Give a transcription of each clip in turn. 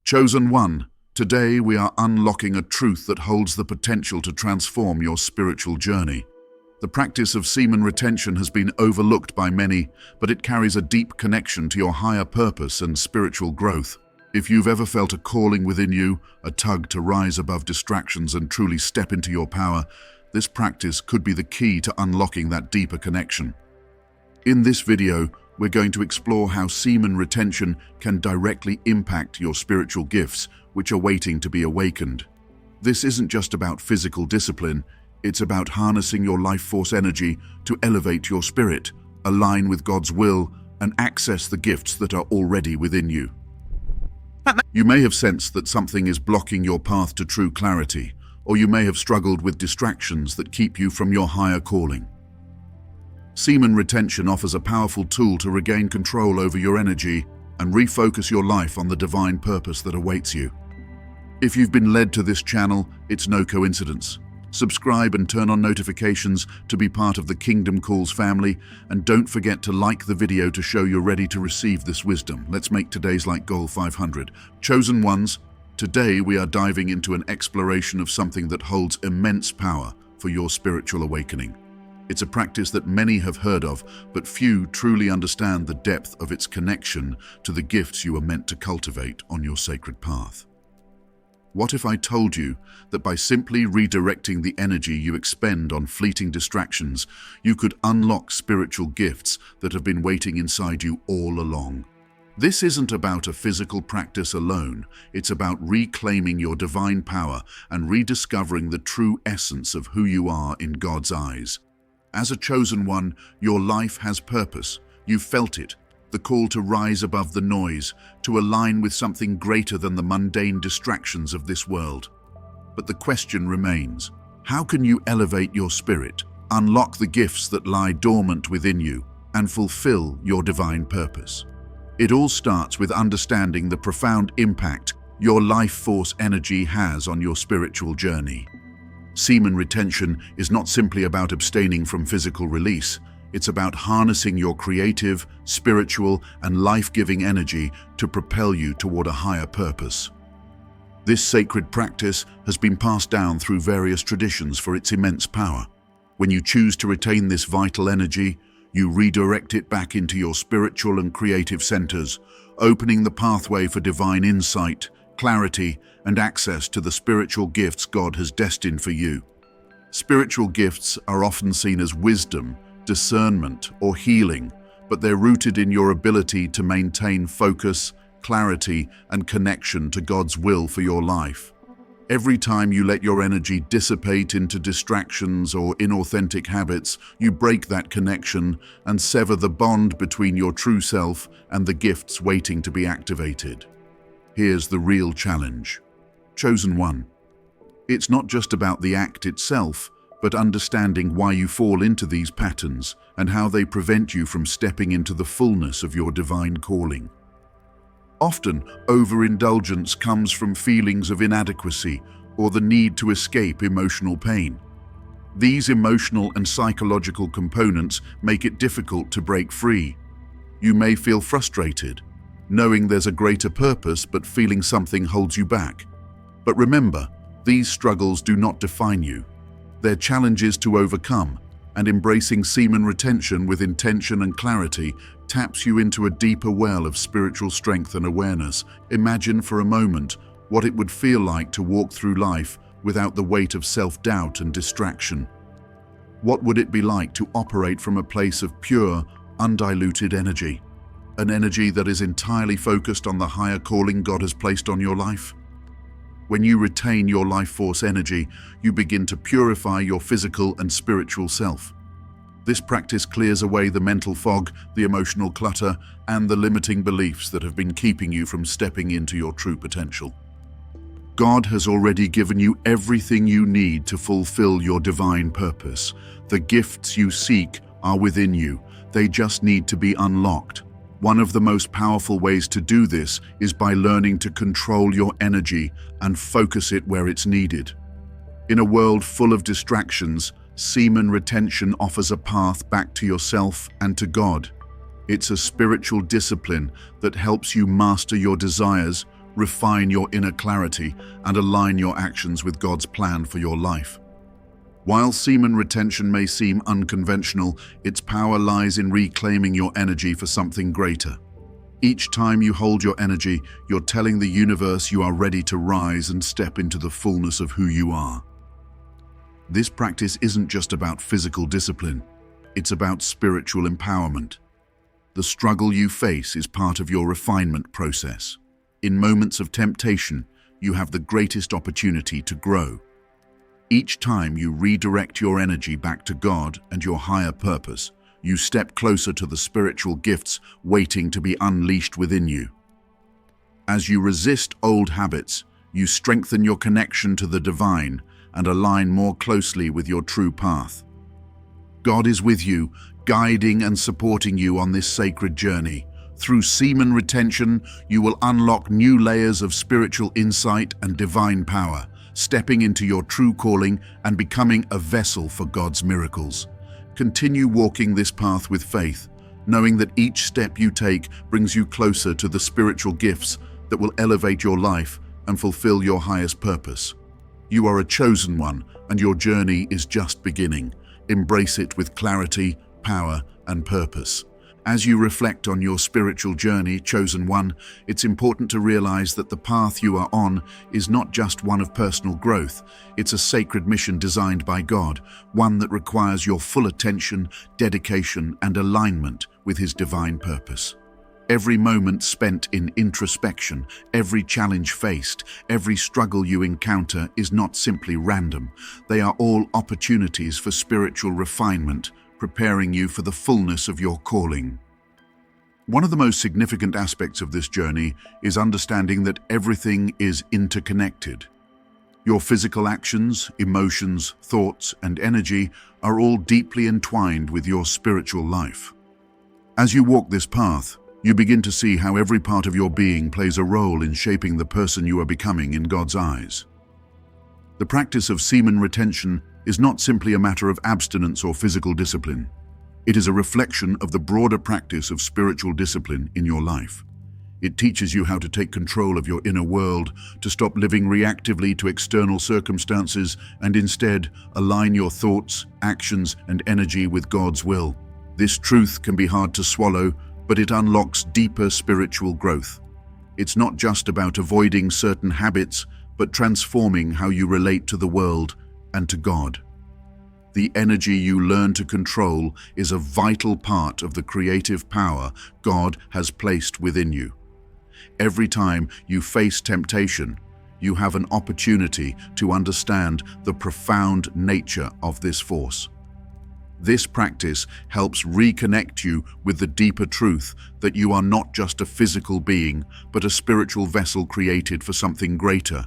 Chosen one, today we are unlocking a truth that holds the potential to transform your spiritual journey. The practice of semen retention has been overlooked by many, but it carries a deep connection to your higher purpose and spiritual growth. If you've ever felt a calling within you, a tug to rise above distractions and truly step into your power, this practice could be the key to unlocking that deeper connection. In this video, we're going to explore how semen retention can directly impact your spiritual gifts, which are waiting to be awakened. This isn't just about physical discipline, it's about harnessing your life force energy to elevate your spirit, align with God's will, and access the gifts that are already within you. You may have sensed that something is blocking your path to true clarity, or you may have struggled with distractions that keep you from your higher calling. Semen retention offers a powerful tool to regain control over your energy and refocus your life on the divine purpose that awaits you. If you've been led to this channel, it's no coincidence. Subscribe and turn on notifications to be part of the Kingdom Calls family, and don't forget to like the video to show you're ready to receive this wisdom. Let's make today's like goal 500. Chosen ones, today we are diving into an exploration of something that holds immense power for your spiritual awakening. It's a practice that many have heard of, but few truly understand the depth of its connection to the gifts you are meant to cultivate on your sacred path. What if I told you that by simply redirecting the energy you expend on fleeting distractions, you could unlock spiritual gifts that have been waiting inside you all along? This isn't about a physical practice alone, it's about reclaiming your divine power and rediscovering the true essence of who you are in God's eyes. As a chosen one, your life has purpose. You've felt it, the call to rise above the noise, to align with something greater than the mundane distractions of this world. But the question remains, how can you elevate your spirit, unlock the gifts that lie dormant within you, and fulfill your divine purpose? It all starts with understanding the profound impact your life force energy has on your spiritual journey. Semen retention is not simply about abstaining from physical release. It's about harnessing your creative, spiritual, and life-giving energy to propel you toward a higher purpose. This sacred practice has been passed down through various traditions for its immense power. When you choose to retain this vital energy, you redirect it back into your spiritual and creative centers, opening the pathway for divine insight, clarity, and access to the spiritual gifts God has destined for you. Spiritual gifts are often seen as wisdom, discernment, or healing, but they're rooted in your ability to maintain focus, clarity, and connection to God's will for your life. Every time you let your energy dissipate into distractions or inauthentic habits, you break that connection and sever the bond between your true self and the gifts waiting to be activated. Here's the real challenge. Chosen one. It's not just about the act itself, but understanding why you fall into these patterns and how they prevent you from stepping into the fullness of your divine calling. Often, overindulgence comes from feelings of inadequacy or the need to escape emotional pain. These emotional and psychological components make it difficult to break free. You may feel frustrated, knowing there's a greater purpose but feeling something holds you back. But remember, these struggles do not define you. They're challenges to overcome, and embracing semen retention with intention and clarity taps you into a deeper well of spiritual strength and awareness. Imagine for a moment what it would feel like to walk through life without the weight of self-doubt and distraction. What would it be like to operate from a place of pure, undiluted energy? An energy that is entirely focused on the higher calling God has placed on your life? When you retain your life force energy, you begin to purify your physical and spiritual self. This practice clears away the mental fog, the emotional clutter, and the limiting beliefs that have been keeping you from stepping into your true potential. God has already given you everything you need to fulfill your divine purpose. The gifts you seek are within you. They just need to be unlocked. One of the most powerful ways to do this is by learning to control your energy and focus it where it's needed. In a world full of distractions, semen retention offers a path back to yourself and to God. It's a spiritual discipline that helps you master your desires, refine your inner clarity, and align your actions with God's plan for your life. While semen retention may seem unconventional, its power lies in reclaiming your energy for something greater. Each time you hold your energy, you're telling the universe you are ready to rise and step into the fullness of who you are. This practice isn't just about physical discipline, it's about spiritual empowerment. The struggle you face is part of your refinement process. In moments of temptation, you have the greatest opportunity to grow. Each time you redirect your energy back to God and your higher purpose, you step closer to the spiritual gifts waiting to be unleashed within you. As you resist old habits, you strengthen your connection to the divine and align more closely with your true path. God is with you, guiding and supporting you on this sacred journey. Through semen retention, you will unlock new layers of spiritual insight and divine power, stepping into your true calling and becoming a vessel for God's miracles. Continue walking this path with faith, knowing that each step you take brings you closer to the spiritual gifts that will elevate your life and fulfill your highest purpose. You are a chosen one, and your journey is just beginning. Embrace it with clarity, power, and purpose. As you reflect on your spiritual journey, chosen one, it's important to realize that the path you are on is not just one of personal growth. It's a sacred mission designed by God, one that requires your full attention, dedication, and alignment with His divine purpose. Every moment spent in introspection, every challenge faced, every struggle you encounter is not simply random. They are all opportunities for spiritual refinement, preparing you for the fullness of your calling. One of the most significant aspects of this journey is understanding that everything is interconnected. Your physical actions, emotions, thoughts, and energy are all deeply entwined with your spiritual life. As you walk this path, you begin to see how every part of your being plays a role in shaping the person you are becoming in God's eyes. The practice of semen retention is not simply a matter of abstinence or physical discipline. It is a reflection of the broader practice of spiritual discipline in your life. It teaches you how to take control of your inner world, to stop living reactively to external circumstances, and instead align your thoughts, actions, and energy with God's will. This truth can be hard to swallow, but it unlocks deeper spiritual growth. It's not just about avoiding certain habits, but transforming how you relate to the world and to God. The energy you learn to control is a vital part of the creative power God has placed within you. Every time you face temptation, you have an opportunity to understand the profound nature of this force. This practice helps reconnect you with the deeper truth that you are not just a physical being, but a spiritual vessel created for something greater.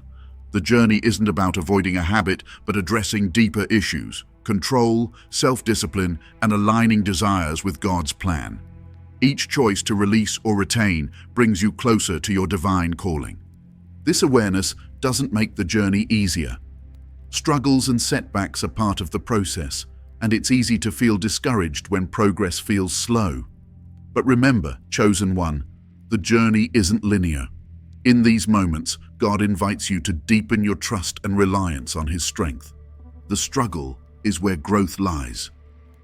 The journey isn't about avoiding a habit, but addressing deeper issues: control, self-discipline, and aligning desires with God's plan. Each choice to release or retain brings you closer to your divine calling. This awareness doesn't make the journey easier. Struggles and setbacks are part of the process, and it's easy to feel discouraged when progress feels slow. But remember, chosen one, the journey isn't linear. In these moments, God invites you to deepen your trust and reliance on His strength. The struggle is where growth lies.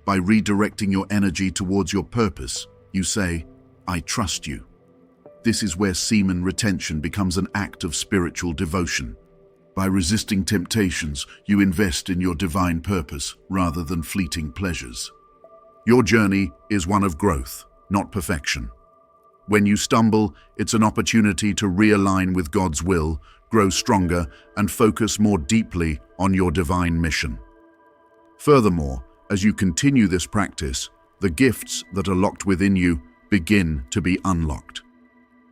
By redirecting your energy towards your purpose, you say, "I trust you." This is where semen retention becomes an act of spiritual devotion. By resisting temptations, you invest in your divine purpose rather than fleeting pleasures. Your journey is one of growth, not perfection. When you stumble, it's an opportunity to realign with God's will, grow stronger, and focus more deeply on your divine mission. Furthermore, as you continue this practice, the gifts that are locked within you begin to be unlocked.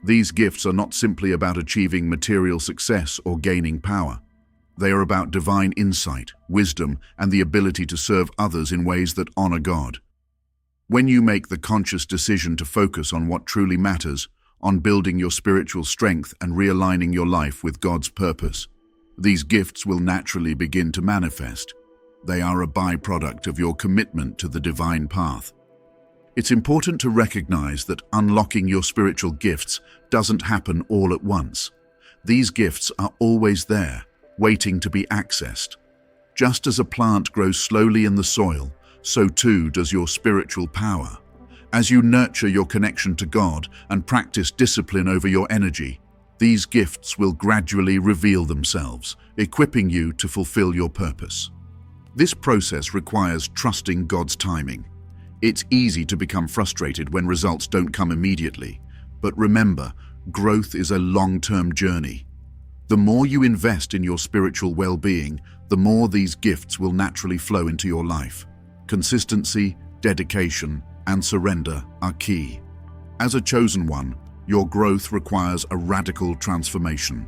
These gifts are not simply about achieving material success or gaining power. They are about divine insight, wisdom, and the ability to serve others in ways that honor God. When you make the conscious decision to focus on what truly matters, on building your spiritual strength and realigning your life with God's purpose, these gifts will naturally begin to manifest. They are a byproduct of your commitment to the divine path. It's important to recognize that unlocking your spiritual gifts doesn't happen all at once. These gifts are always there, waiting to be accessed. Just as a plant grows slowly in the soil, so too does your spiritual power. As you nurture your connection to God and practice discipline over your energy, these gifts will gradually reveal themselves, equipping you to fulfill your purpose. This process requires trusting God's timing. It's easy to become frustrated when results don't come immediately, but remember, growth is a long-term journey. The more you invest in your spiritual well-being, the more these gifts will naturally flow into your life. Consistency, dedication, and surrender are key. As a chosen one, your growth requires a radical transformation.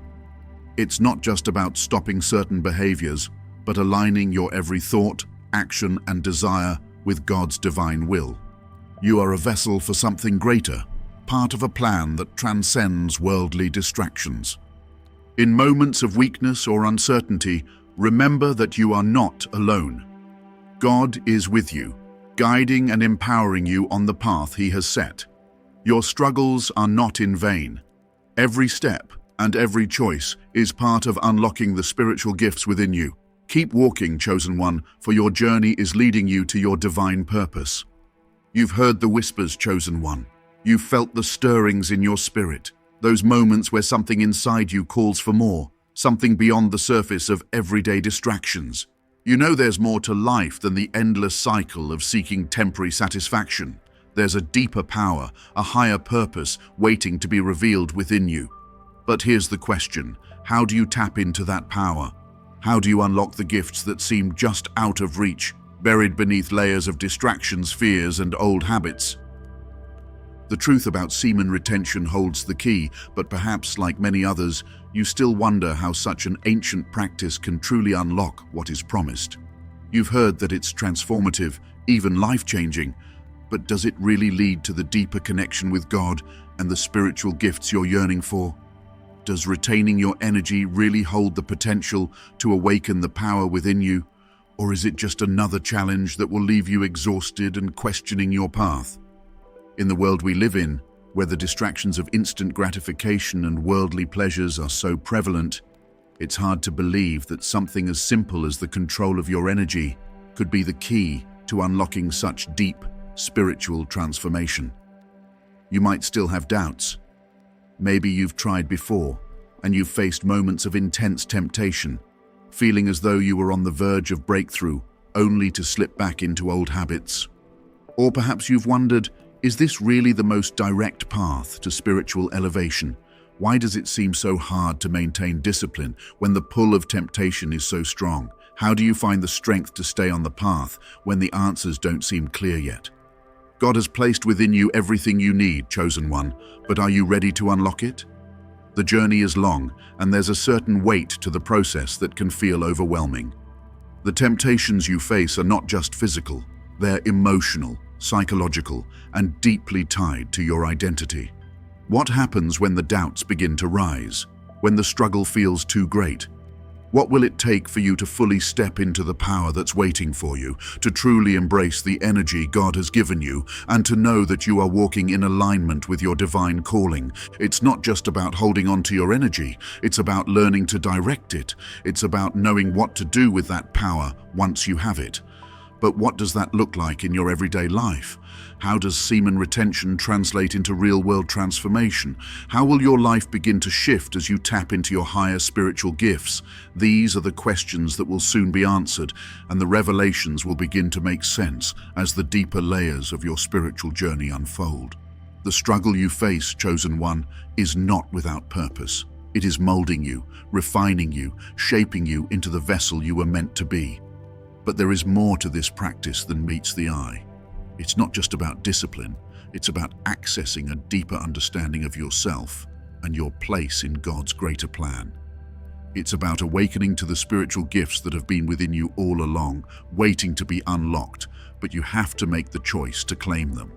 It's not just about stopping certain behaviors, but aligning your every thought, action, and desire with God's divine will. You are a vessel for something greater, part of a plan that transcends worldly distractions. In moments of weakness or uncertainty, remember that you are not alone. God is with you, guiding and empowering you on the path He has set. Your struggles are not in vain. Every step and every choice is part of unlocking the spiritual gifts within you. Keep walking, chosen one, for your journey is leading you to your divine purpose. You've heard the whispers, chosen one. You've felt the stirrings in your spirit, those moments where something inside you calls for more, something beyond the surface of everyday distractions. You know there's more to life than the endless cycle of seeking temporary satisfaction. There's a deeper power, a higher purpose waiting to be revealed within you. But here's the question: how do you tap into that power? How do you unlock the gifts that seem just out of reach, buried beneath layers of distractions, fears, and old habits? The truth about semen retention holds the key, but perhaps, like many others, you still wonder how such an ancient practice can truly unlock what is promised. You've heard that it's transformative, even life-changing, but does it really lead to the deeper connection with God and the spiritual gifts you're yearning for? Does retaining your energy really hold the potential to awaken the power within you? Or is it just another challenge that will leave you exhausted and questioning your path? In the world we live in, where the distractions of instant gratification and worldly pleasures are so prevalent, it's hard to believe that something as simple as the control of your energy could be the key to unlocking such deep spiritual transformation. You might still have doubts. Maybe you've tried before, and you've faced moments of intense temptation, feeling as though you were on the verge of breakthrough, only to slip back into old habits. Or perhaps you've wondered, is this really the most direct path to spiritual elevation? Why does it seem so hard to maintain discipline when the pull of temptation is so strong? How do you find the strength to stay on the path when the answers don't seem clear yet? God has placed within you everything you need, chosen one, but are you ready to unlock it? The journey is long, and there's a certain weight to the process that can feel overwhelming. The temptations you face are not just physical, they're emotional, psychological, and deeply tied to your identity. What happens when the doubts begin to rise, when the struggle feels too great? What will it take for you to fully step into the power that's waiting for you, to truly embrace the energy God has given you, and to know that you are walking in alignment with your divine calling? It's not just about holding on to your energy, it's about learning to direct it. It's about knowing what to do with that power once you have it. But what does that look like in your everyday life? How does semen retention translate into real-world transformation? How will your life begin to shift as you tap into your higher spiritual gifts? These are the questions that will soon be answered, and the revelations will begin to make sense as the deeper layers of your spiritual journey unfold. The struggle you face, chosen one, is not without purpose. It is molding you, refining you, shaping you into the vessel you were meant to be. But there is more to this practice than meets the eye. It's not just about discipline, it's about accessing a deeper understanding of yourself and your place in God's greater plan. It's about awakening to the spiritual gifts that have been within you all along, waiting to be unlocked, but you have to make the choice to claim them.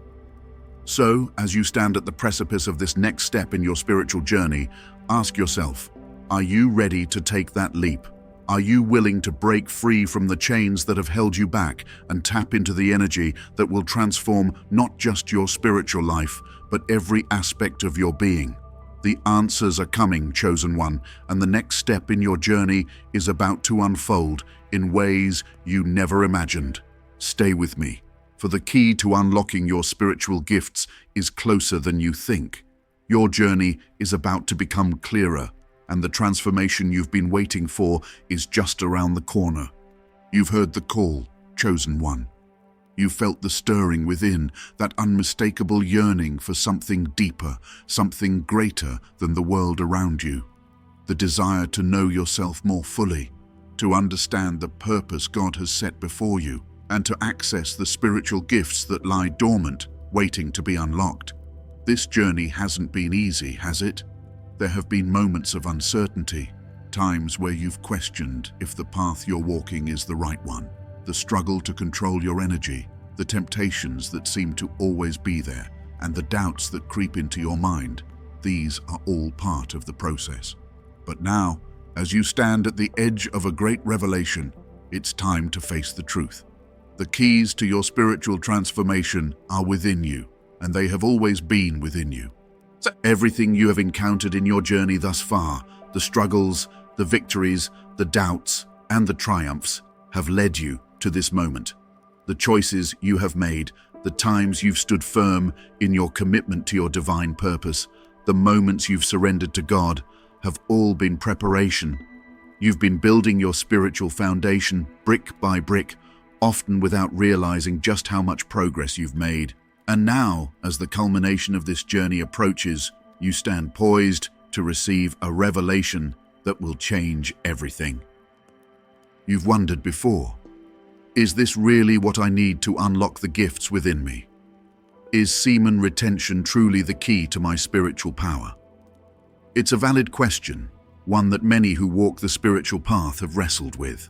So, as you stand at the precipice of this next step in your spiritual journey, ask yourself, are you ready to take that leap? Are you willing to break free from the chains that have held you back and tap into the energy that will transform not just your spiritual life, but every aspect of your being? The answers are coming, chosen one, and the next step in your journey is about to unfold in ways you never imagined. Stay with me, for the key to unlocking your spiritual gifts is closer than you think. Your journey is about to become clearer, and the transformation you've been waiting for is just around the corner. You've heard the call, chosen one. You felt the stirring within, that unmistakable yearning for something deeper, something greater than the world around you. The desire to know yourself more fully, to understand the purpose God has set before you, and to access the spiritual gifts that lie dormant, waiting to be unlocked. This journey hasn't been easy, has it? There have been moments of uncertainty, times where you've questioned if the path you're walking is the right one. The struggle to control your energy, the temptations that seem to always be there, and the doubts that creep into your mind, these are all part of the process. But now, as you stand at the edge of a great revelation, it's time to face the truth. The keys to your spiritual transformation are within you, and they have always been within you. So everything you have encountered in your journey thus far, the struggles, the victories, the doubts, and the triumphs, have led you to this moment. The choices you have made, the times you've stood firm in your commitment to your divine purpose, the moments you've surrendered to God, have all been preparation. You've been building your spiritual foundation brick by brick, often without realizing just how much progress you've made. And now, as the culmination of this journey approaches, you stand poised to receive a revelation that will change everything. You've wondered before, is this really what I need to unlock the gifts within me? Is semen retention truly the key to my spiritual power? It's a valid question, one that many who walk the spiritual path have wrestled with.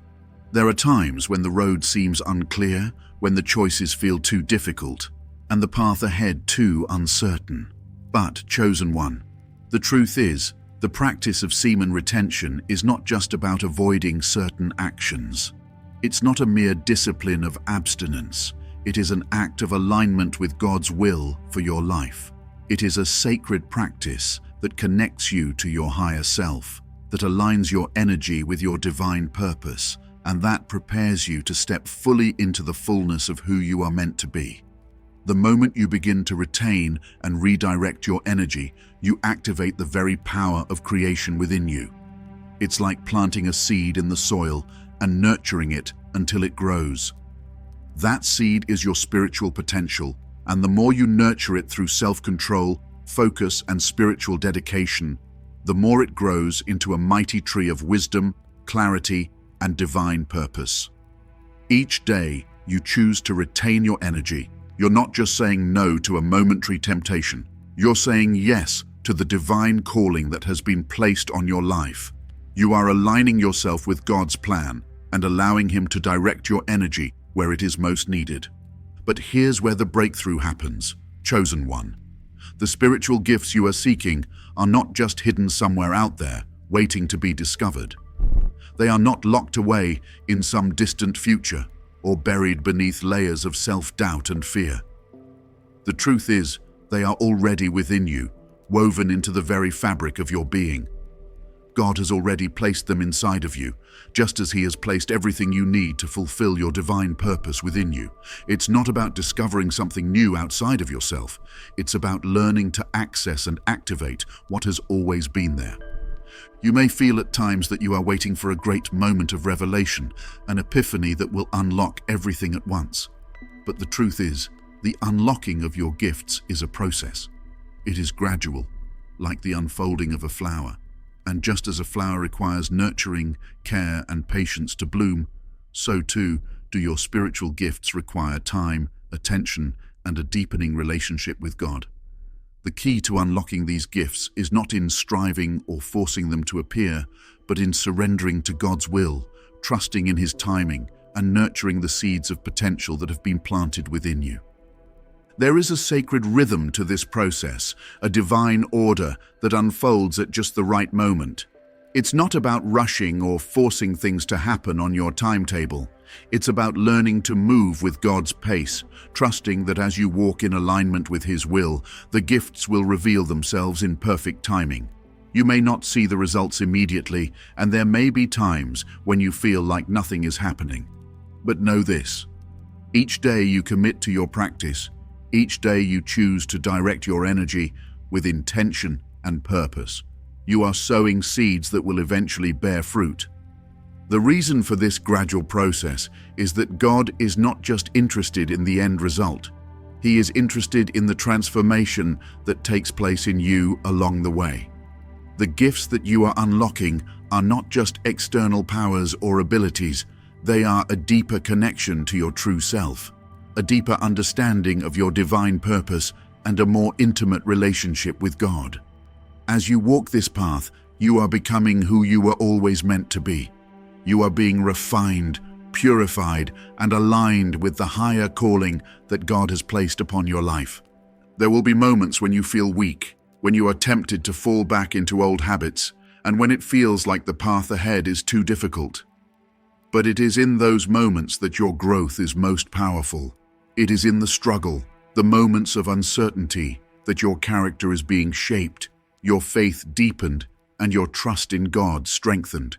There are times when the road seems unclear, when the choices feel too difficult, and the path ahead too uncertain. But, chosen one, the truth is, the practice of semen retention is not just about avoiding certain actions. It's not a mere discipline of abstinence. It is an act of alignment with God's will for your life. It is a sacred practice that connects you to your higher self, that aligns your energy with your divine purpose, and that prepares you to step fully into the fullness of who you are meant to be. The moment you begin to retain and redirect your energy, you activate the very power of creation within you. It's like planting a seed in the soil and nurturing it until it grows. That seed is your spiritual potential, and the more you nurture it through self-control, focus, and spiritual dedication, the more it grows into a mighty tree of wisdom, clarity, and divine purpose. Each day, you choose to retain your energy. You're not just saying no to a momentary temptation. You're saying yes to the divine calling that has been placed on your life. You are aligning yourself with God's plan and allowing Him to direct your energy where it is most needed. But here's where the breakthrough happens, chosen one. The spiritual gifts you are seeking are not just hidden somewhere out there, waiting to be discovered. They are not locked away in some distant future or buried beneath layers of self-doubt and fear. The truth is, they are already within you, woven into the very fabric of your being. God has already placed them inside of you, just as He has placed everything you need to fulfill your divine purpose within you. It's not about discovering something new outside of yourself. It's about learning to access and activate what has always been there. You may feel at times that you are waiting for a great moment of revelation, an epiphany that will unlock everything at once. But the truth is, the unlocking of your gifts is a process. It is gradual, like the unfolding of a flower. And just as a flower requires nurturing, care, and patience to bloom, so too do your spiritual gifts require time, attention, and a deepening relationship with God. The key to unlocking these gifts is not in striving or forcing them to appear, but in surrendering to God's will, trusting in His timing, and nurturing the seeds of potential that have been planted within you. There is a sacred rhythm to this process, a divine order that unfolds at just the right moment. It's not about rushing or forcing things to happen on your timetable. It's about learning to move with God's pace, trusting that as you walk in alignment with His will, the gifts will reveal themselves in perfect timing. You may not see the results immediately, and there may be times when you feel like nothing is happening. But know this: each day you commit to your practice, each day you choose to direct your energy with intention and purpose, you are sowing seeds that will eventually bear fruit. The reason for this gradual process is that God is not just interested in the end result. He is interested in the transformation that takes place in you along the way. The gifts that you are unlocking are not just external powers or abilities, they are a deeper connection to your true self, a deeper understanding of your divine purpose, and a more intimate relationship with God. As you walk this path, you are becoming who you were always meant to be. You are being refined, purified, and aligned with the higher calling that God has placed upon your life. There will be moments when you feel weak, when you are tempted to fall back into old habits, and when it feels like the path ahead is too difficult. But it is in those moments that your growth is most powerful. It is in the struggle, the moments of uncertainty, that your character is being shaped, your faith deepened, and your trust in God strengthened.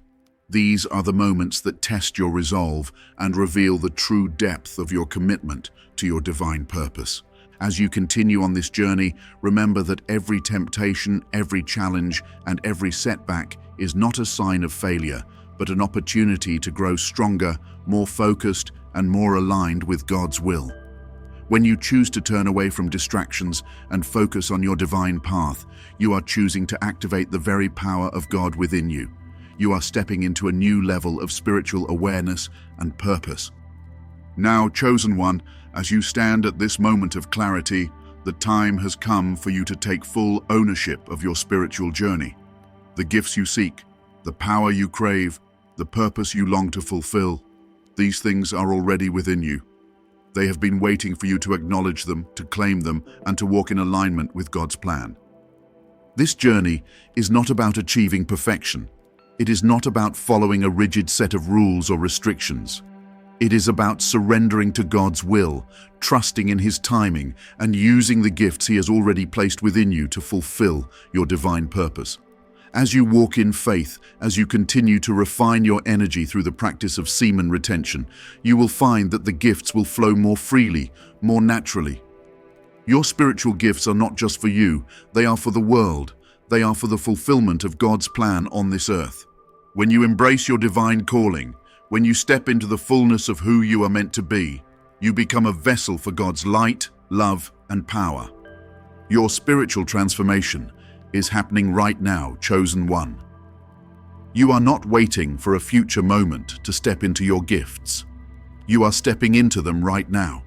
These are the moments that test your resolve and reveal the true depth of your commitment to your divine purpose. As you continue on this journey, remember that every temptation, every challenge, and every setback is not a sign of failure, but an opportunity to grow stronger, more focused, and more aligned with God's will. When you choose to turn away from distractions and focus on your divine path, you are choosing to activate the very power of God within you. You are stepping into a new level of spiritual awareness and purpose. Now, chosen one, as you stand at this moment of clarity, the time has come for you to take full ownership of your spiritual journey. The gifts you seek, the power you crave, the purpose you long to fulfill, these things are already within you. They have been waiting for you to acknowledge them, to claim them, and to walk in alignment with God's plan. This journey is not about achieving perfection. It is not about following a rigid set of rules or restrictions. It is about surrendering to God's will, trusting in His timing, and using the gifts He has already placed within you to fulfill your divine purpose. As you walk in faith, as you continue to refine your energy through the practice of semen retention, you will find that the gifts will flow more freely, more naturally. Your spiritual gifts are not just for you, they are for the world. They are for the fulfillment of God's plan on this earth. When you embrace your divine calling, when you step into the fullness of who you are meant to be, you become a vessel for God's light, love, and power. Your spiritual transformation is happening right now, chosen one. You are not waiting for a future moment to step into your gifts. You are stepping into them right now.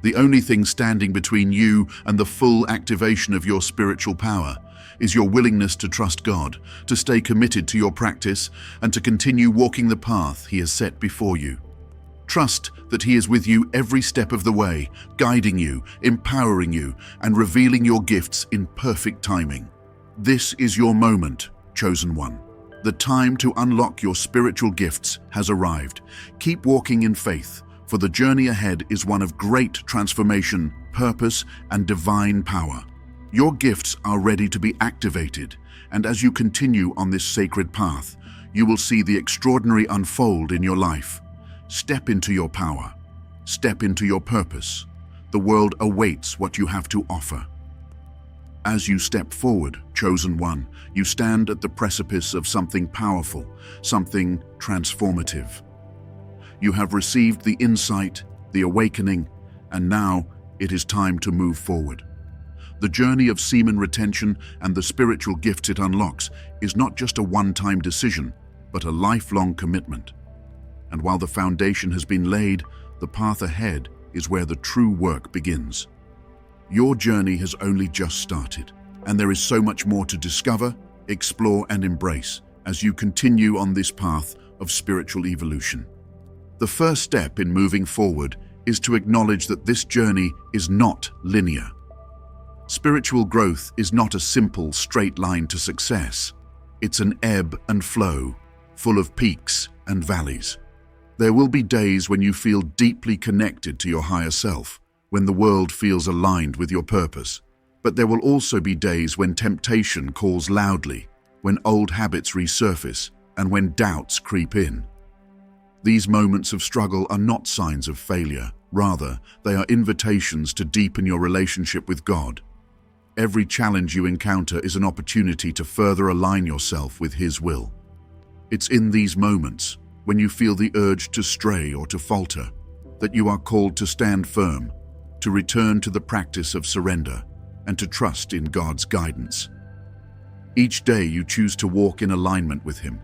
The only thing standing between you and the full activation of your spiritual power is your willingness to trust God, to stay committed to your practice, and to continue walking the path He has set before you. Trust that He is with you every step of the way, guiding you, empowering you, and revealing your gifts in perfect timing. This is your moment, chosen one. The time to unlock your spiritual gifts has arrived. Keep walking in faith, for the journey ahead is one of great transformation, purpose, and divine power. Your gifts are ready to be activated, and as you continue on this sacred path, you will see the extraordinary unfold in your life. Step into your power. Step into your purpose. The world awaits what you have to offer. As you step forward, chosen one, you stand at the precipice of something powerful, something transformative. You have received the insight, the awakening, and now it is time to move forward. The journey of semen retention and the spiritual gifts it unlocks is not just a one-time decision, but a lifelong commitment. And while the foundation has been laid, the path ahead is where the true work begins. Your journey has only just started, and there is so much more to discover, explore, and embrace as you continue on this path of spiritual evolution. The first step in moving forward is to acknowledge that this journey is not linear. Spiritual growth is not a simple, straight line to success. It's an ebb and flow, full of peaks and valleys. There will be days when you feel deeply connected to your higher self, when the world feels aligned with your purpose. But there will also be days when temptation calls loudly, when old habits resurface, and when doubts creep in. These moments of struggle are not signs of failure. Rather, they are invitations to deepen your relationship with God. Every challenge you encounter is an opportunity to further align yourself with His will. It's in these moments, when you feel the urge to stray or to falter, that you are called to stand firm, to return to the practice of surrender, and to trust in God's guidance. Each day you choose to walk in alignment with Him.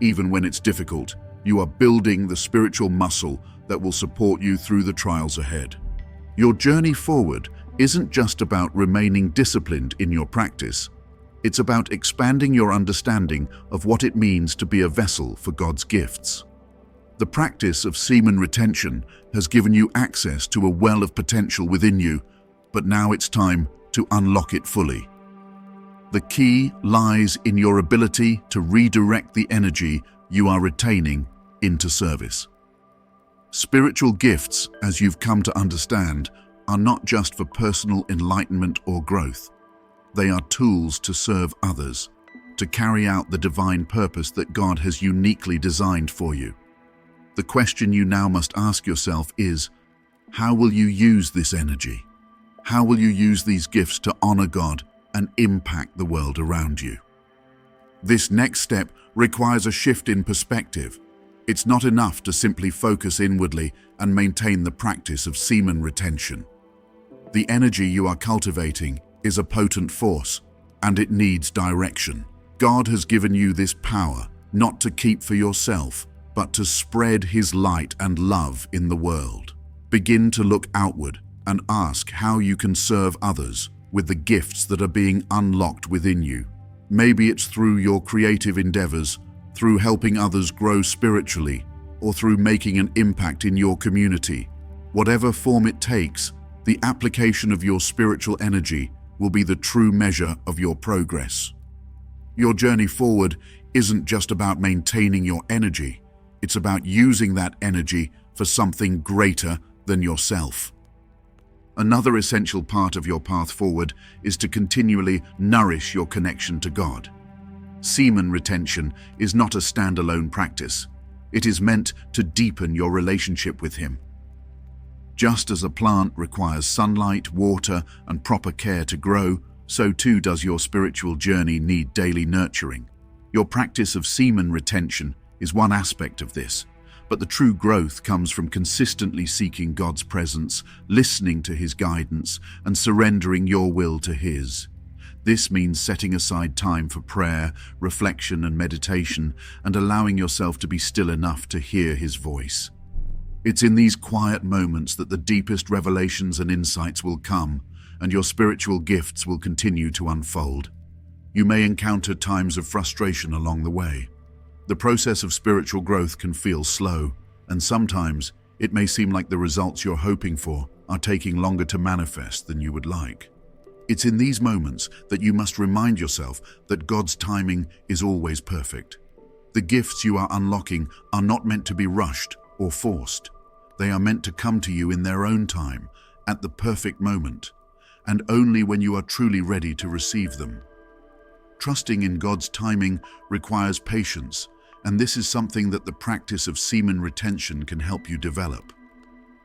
Even when it's difficult, you are building the spiritual muscle that will support you through the trials ahead. Your journey forward isn't just about remaining disciplined in your practice. It's about expanding your understanding of what it means to be a vessel for God's gifts. The practice of semen retention has given you access to a well of potential within you, but now it's time to unlock it fully. The key lies in your ability to redirect the energy you are retaining into service. Spiritual gifts, as you've come to understand, are not just for personal enlightenment or growth. They are tools to serve others, to carry out the divine purpose that God has uniquely designed for you. The question you now must ask yourself is, how will you use this energy? How will you use these gifts to honor God and impact the world around you? This next step requires a shift in perspective. It's not enough to simply focus inwardly and maintain the practice of semen retention. The energy you are cultivating is a potent force, and it needs direction. God has given you this power, not to keep for yourself, but to spread His light and love in the world. Begin to look outward and ask how you can serve others with the gifts that are being unlocked within you. Maybe it's through your creative endeavors, through helping others grow spiritually, or through making an impact in your community. Whatever form it takes, the application of your spiritual energy will be the true measure of your progress. Your journey forward isn't just about maintaining your energy, it's about using that energy for something greater than yourself. Another essential part of your path forward is to continually nourish your connection to God. Semen retention is not a standalone practice. It is meant to deepen your relationship with Him. Just as a plant requires sunlight, water, and proper care to grow, so too does your spiritual journey need daily nurturing. Your practice of semen retention is one aspect of this, but the true growth comes from consistently seeking God's presence, listening to His guidance, and surrendering your will to His. This means setting aside time for prayer, reflection, and meditation, and allowing yourself to be still enough to hear His voice. It's in these quiet moments that the deepest revelations and insights will come, and your spiritual gifts will continue to unfold. You may encounter times of frustration along the way. The process of spiritual growth can feel slow, and sometimes it may seem like the results you're hoping for are taking longer to manifest than you would like. It's in these moments that you must remind yourself that God's timing is always perfect. The gifts you are unlocking are not meant to be rushed or forced. They are meant to come to you in their own time, at the perfect moment, and only when you are truly ready to receive them. Trusting in God's timing requires patience, and this is something that the practice of semen retention can help you develop.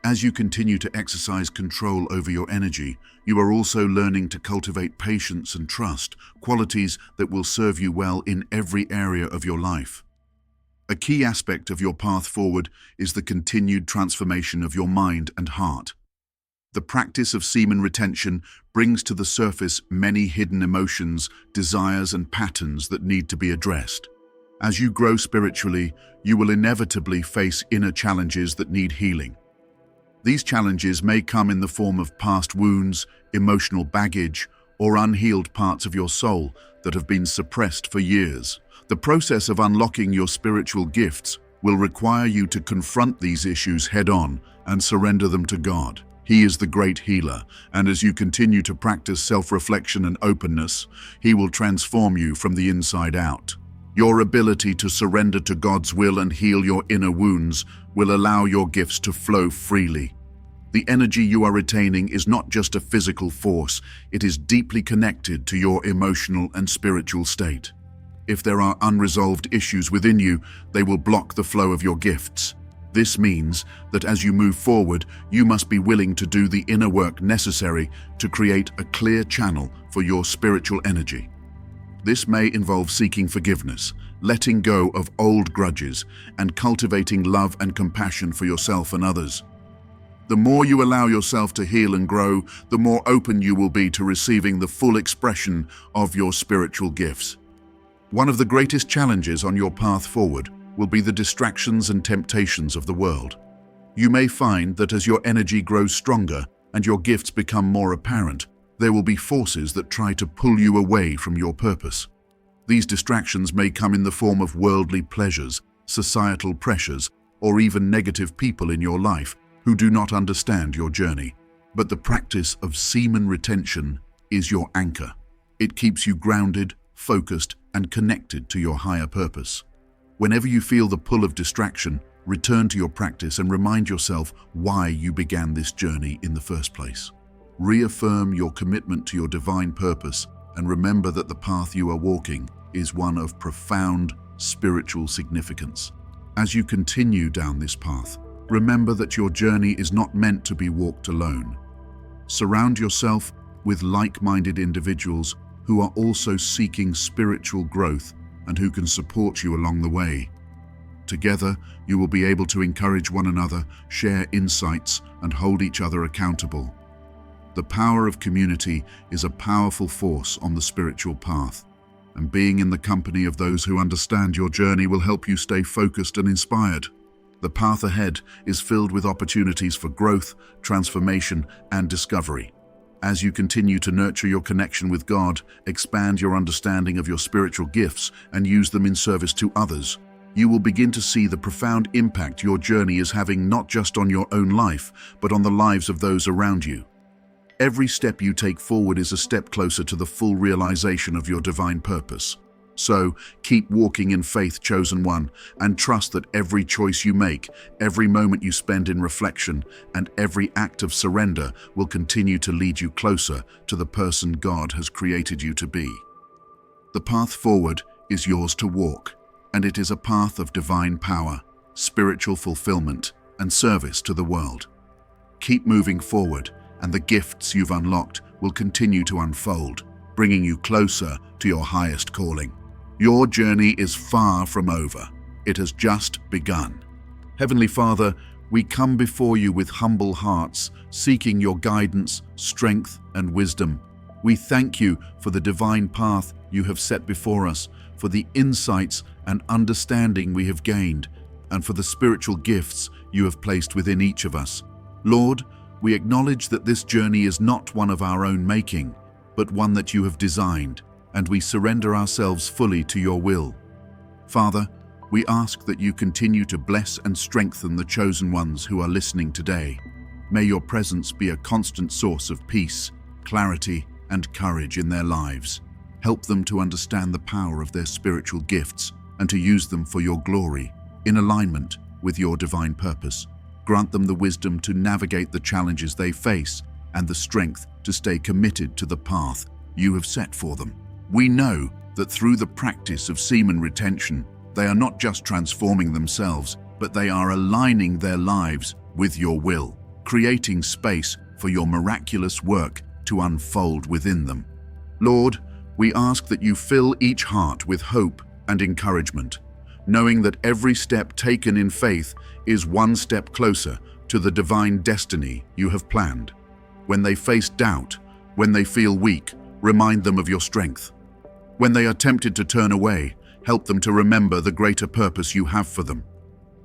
As you continue to exercise control over your energy, you are also learning to cultivate patience and trust, qualities that will serve you well in every area of your life. A key aspect of your path forward is the continued transformation of your mind and heart. The practice of semen retention brings to the surface many hidden emotions, desires, and patterns that need to be addressed. As you grow spiritually, you will inevitably face inner challenges that need healing. These challenges may come in the form of past wounds, emotional baggage, or unhealed parts of your soul that have been suppressed for years. The process of unlocking your spiritual gifts will require you to confront these issues head-on and surrender them to God. He is the great healer, and as you continue to practice self-reflection and openness, He will transform you from the inside out. Your ability to surrender to God's will and heal your inner wounds will allow your gifts to flow freely. The energy you are retaining is not just a physical force, it is deeply connected to your emotional and spiritual state. If there are unresolved issues within you, they will block the flow of your gifts. This means that as you move forward, you must be willing to do the inner work necessary to create a clear channel for your spiritual energy. This may involve seeking forgiveness, letting go of old grudges, and cultivating love and compassion for yourself and others. The more you allow yourself to heal and grow, the more open you will be to receiving the full expression of your spiritual gifts. One of the greatest challenges on your path forward will be the distractions and temptations of the world. You may find that as your energy grows stronger and your gifts become more apparent, there will be forces that try to pull you away from your purpose. These distractions may come in the form of worldly pleasures, societal pressures, or even negative people in your life who do not understand your journey. But the practice of semen retention is your anchor. It keeps you grounded, focused, and connected to your higher purpose. Whenever you feel the pull of distraction, return to your practice and remind yourself why you began this journey in the first place. Reaffirm your commitment to your divine purpose and remember that the path you are walking is one of profound spiritual significance. As you continue down this path, remember that your journey is not meant to be walked alone. Surround yourself with like-minded individuals who are also seeking spiritual growth and who can support you along the way. Together, you will be able to encourage one another, share insights, and hold each other accountable. The power of community is a powerful force on the spiritual path, and being in the company of those who understand your journey will help you stay focused and inspired. The path ahead is filled with opportunities for growth, transformation, and discovery. As you continue to nurture your connection with God, expand your understanding of your spiritual gifts, and use them in service to others, you will begin to see the profound impact your journey is having not just on your own life, but on the lives of those around you. Every step you take forward is a step closer to the full realization of your divine purpose. So, keep walking in faith, chosen one, and trust that every choice you make, every moment you spend in reflection, and every act of surrender will continue to lead you closer to the person God has created you to be. The path forward is yours to walk, and it is a path of divine power, spiritual fulfillment, and service to the world. Keep moving forward, and the gifts you've unlocked will continue to unfold, bringing you closer to your highest calling. Your journey is far from over. It has just begun. Heavenly Father, we come before you with humble hearts, seeking your guidance, strength, and wisdom. We thank you for the divine path you have set before us, for the insights and understanding we have gained, and for the spiritual gifts you have placed within each of us. Lord, we acknowledge that this journey is not one of our own making, but one that you have designed, and we surrender ourselves fully to your will. Father, we ask that you continue to bless and strengthen the chosen ones who are listening today. May your presence be a constant source of peace, clarity, and courage in their lives. Help them to understand the power of their spiritual gifts and to use them for your glory, in alignment with your divine purpose. Grant them the wisdom to navigate the challenges they face and the strength to stay committed to the path you have set for them. We know that through the practice of semen retention, they are not just transforming themselves, but they are aligning their lives with your will, creating space for your miraculous work to unfold within them. Lord, we ask that you fill each heart with hope and encouragement, knowing that every step taken in faith is one step closer to the divine destiny you have planned. When they face doubt, when they feel weak, remind them of your strength. When they are tempted to turn away, help them to remember the greater purpose you have for them.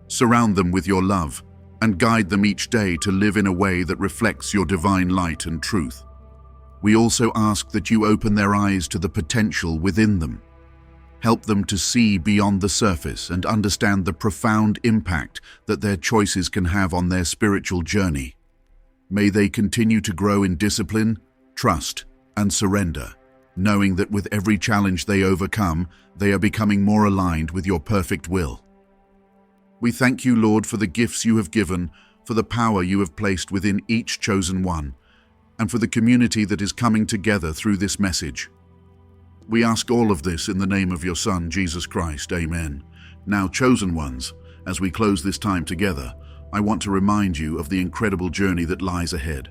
Surround them with your love and guide them each day to live in a way that reflects your divine light and truth. We also ask that you open their eyes to the potential within them. Help them to see beyond the surface and understand the profound impact that their choices can have on their spiritual journey. May they continue to grow in discipline, trust, and surrender, knowing that with every challenge they overcome, they are becoming more aligned with your perfect will. We thank you, Lord, for the gifts you have given, for the power you have placed within each chosen one, and for the community that is coming together through this message. We ask all of this in the name of your Son, Jesus Christ. Amen. Now, chosen ones, as we close this time together, I want to remind you of the incredible journey that lies ahead.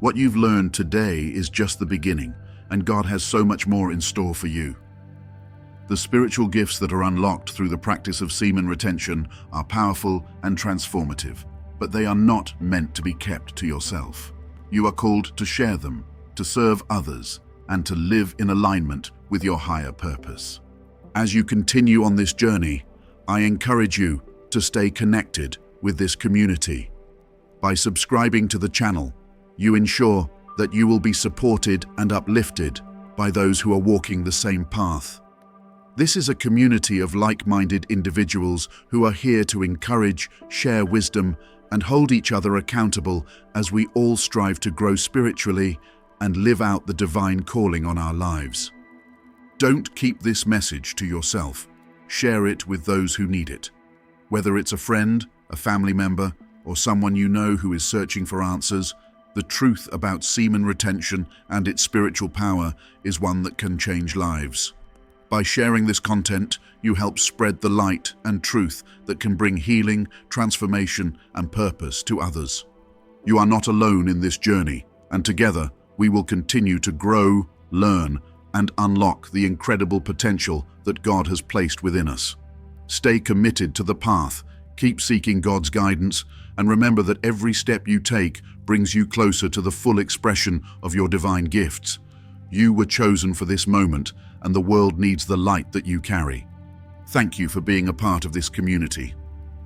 What you've learned today is just the beginning, and God has so much more in store for you. The spiritual gifts that are unlocked through the practice of semen retention are powerful and transformative, but they are not meant to be kept to yourself. You are called to share them, to serve others, and to live in alignment with your higher purpose. As you continue on this journey, I encourage you to stay connected with this community. By subscribing to the channel, you ensure that you will be supported and uplifted by those who are walking the same path. This is a community of like-minded individuals who are here to encourage, share wisdom, and hold each other accountable as we all strive to grow spiritually and live out the divine calling on our lives. Don't keep this message to yourself. Share it with those who need it. Whether it's a friend, a family member, or someone you know who is searching for answers, the truth about semen retention and its spiritual power is one that can change lives. By sharing this content, you help spread the light and truth that can bring healing, transformation, and purpose to others. You are not alone in this journey, and together we will continue to grow, learn, and unlock the incredible potential that God has placed within us. Stay committed to the path, keep seeking God's guidance, and remember that every step you take brings you closer to the full expression of your divine gifts. You were chosen for this moment, and the world needs the light that you carry. Thank you for being a part of this community.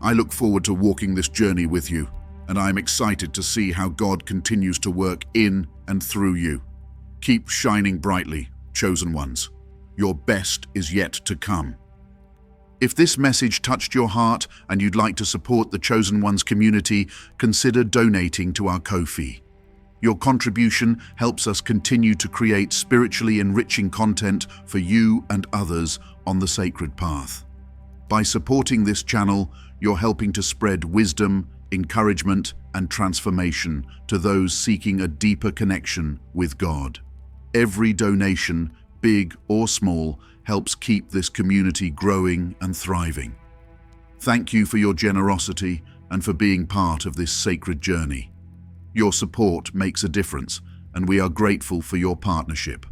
I look forward to walking this journey with you, and I am excited to see how God continues to work in and through you. Keep shining brightly, chosen ones. Your best is yet to come. If this message touched your heart and you'd like to support the Chosen Ones community, consider donating to our Ko-fi. Your contribution helps us continue to create spiritually enriching content for you and others on the sacred path. By supporting this channel, you're helping to spread wisdom, encouragement, and transformation to those seeking a deeper connection with God. Every donation, big or small, helps keep this community growing and thriving. Thank you for your generosity and for being part of this sacred journey. Your support makes a difference, and we are grateful for your partnership.